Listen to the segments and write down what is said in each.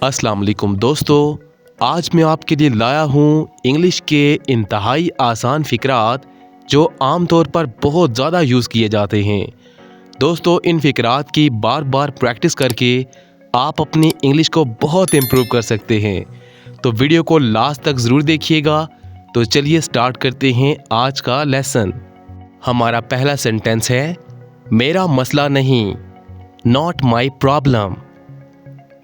अस्सलाम वालेकुम दोस्तों, आज मैं आपके लिए लाया हूँ इंग्लिश के इंतहाई आसान फ़िक्रात जो आम तौर पर बहुत ज़्यादा यूज़ किए जाते हैं। दोस्तों, इन फ़िक्रात की बार बार प्रैक्टिस करके आप अपनी इंग्लिश को बहुत इम्प्रूव कर सकते हैं। तो वीडियो को लास्ट तक ज़रूर देखिएगा। तो चलिए स्टार्ट करते हैं आज का लेसन। हमारा पहला सेंटेंस है, मेरा मसला नहीं, नॉट माई प्रॉब्लम।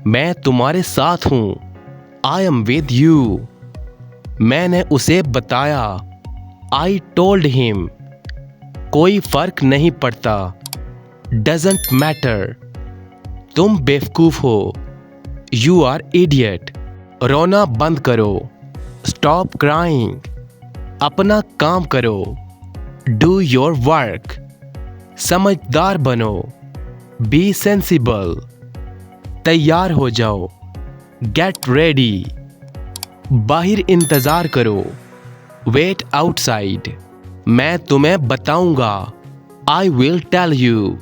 मैं तुम्हारे साथ हूँ, आई एम विद यू। मैंने उसे बताया, आई टोल्ड हिम। कोई फर्क नहीं पड़ता, डजेंट मैटर। तुम बेवकूफ हो, यू आर इडियट। रोना बंद करो, स्टॉप क्राइंग। अपना काम करो, डू योर वर्क। समझदार बनो, बी सेंसिबल। तैयार हो जाओ, गेट रेडी। बाहर इंतज़ार करो, वेट आउटसाइड। मैं तुम्हें बताऊंगा, आई विल टेल यू।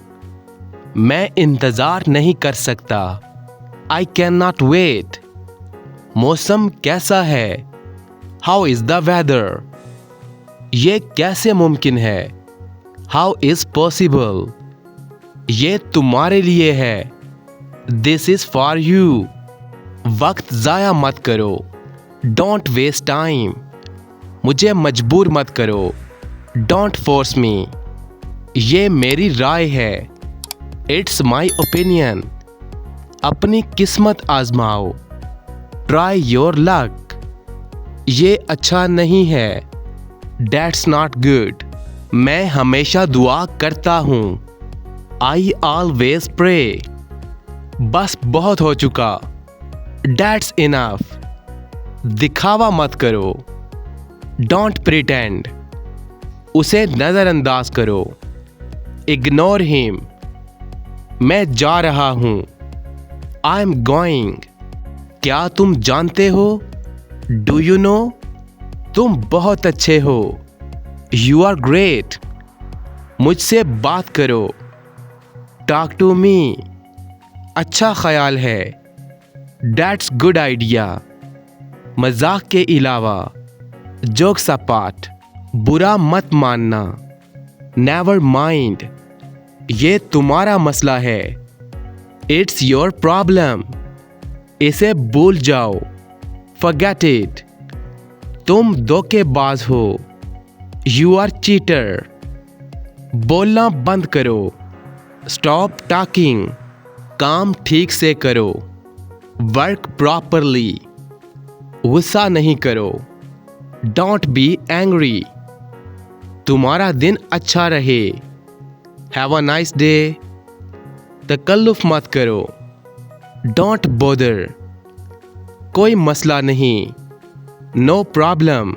मैं इंतज़ार नहीं कर सकता, आई कैन नॉट वेट। मौसम कैसा है, हाउ इज़ द वेदर। ये कैसे मुमकिन है, हाउ इज़ पॉसिबल। ये तुम्हारे लिए है, दिस इज़ फॉर यू। वक्त ज़ाया मत करो, डोंट वेस्ट टाइम। मुझे मजबूर मत करो, डोंट फोर्स मी। ये मेरी राय है, इट्स माई ओपिनियन। अपनी किस्मत आजमाओ, ट्राई योर लक। ये अच्छा नहीं है, दैट्स नॉट गुड। मैं हमेशा दुआ करता हूँ, आई ऑलवेज प्रे। बस बहुत हो चुका, दैट्स इनफ। दिखावा मत करो, डोंट प्रिटेंड। उसे नज़रअंदाज करो, इग्नोर हिम। मैं जा रहा हूँ, आई एम गोइंग। क्या तुम जानते हो, डू यू नो। तुम बहुत अच्छे हो, यू आर ग्रेट। मुझसे बात करो, टॉक टू मी। अच्छा ख्याल है, दैट्स गुड आइडिया। मजाक के अलावा, जोक्स अपार्ट, बुरा मत मानना, नेवर माइंड। ये तुम्हारा मसला है, इट्स योर प्रॉब्लम। इसे भूल जाओ, फॉरगेट इट। तुम धोखेबाज हो, यू आर चीटर। बोलना बंद करो, स्टॉप टॉकिंग। काम ठीक से करो, वर्क प्रॉपरली। गुस्सा नहीं करो, डोंट बी एंग्री। तुम्हारा दिन अच्छा रहे, हैव अ नाइस डे। तकल्लुफ मत करो, डोंट बॉदर। कोई मसला नहीं, नो प्रॉब्लम।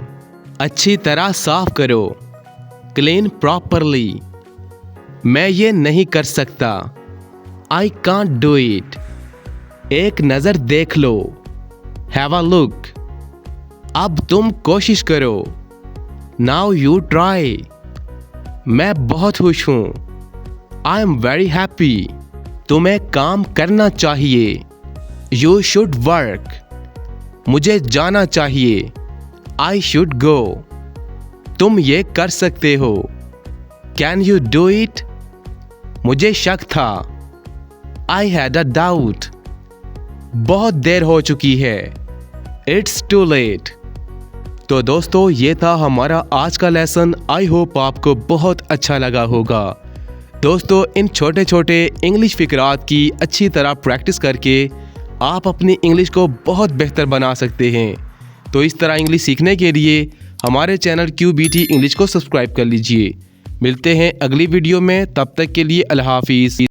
अच्छी तरह साफ करो, क्लीन प्रॉपरली। मैं ये नहीं कर सकता, आई कांट डू इट। एक नज़र देख लो, हैव अ लुक। अब तुम कोशिश करो, नाउ यू ट्राई। मैं बहुत खुश हूँ, आई एम वेरी हैप्पी। तुम्हें काम करना चाहिए, यू शुड वर्क। मुझे जाना चाहिए, आई शुड गो। तुम ये कर सकते हो, कैन यू डू इट। मुझे शक था, आई हैड अ डाउट। बहुत देर हो चुकी है, इट्स टू लेट। तो दोस्तों, ये था हमारा आज का लेसन। आई होप आपको बहुत अच्छा लगा होगा। दोस्तों, इन छोटे छोटे इंग्लिश फ़िक्रात की अच्छी तरह प्रैक्टिस करके आप अपनी इंग्लिश को बहुत बेहतर बना सकते हैं। तो इस तरह इंग्लिश सीखने के लिए हमारे चैनल QBT इंग्लिश को सब्सक्राइब कर लीजिए। मिलते हैं अगली वीडियो में, तब तक के लिए अल्लाह हाफिज़।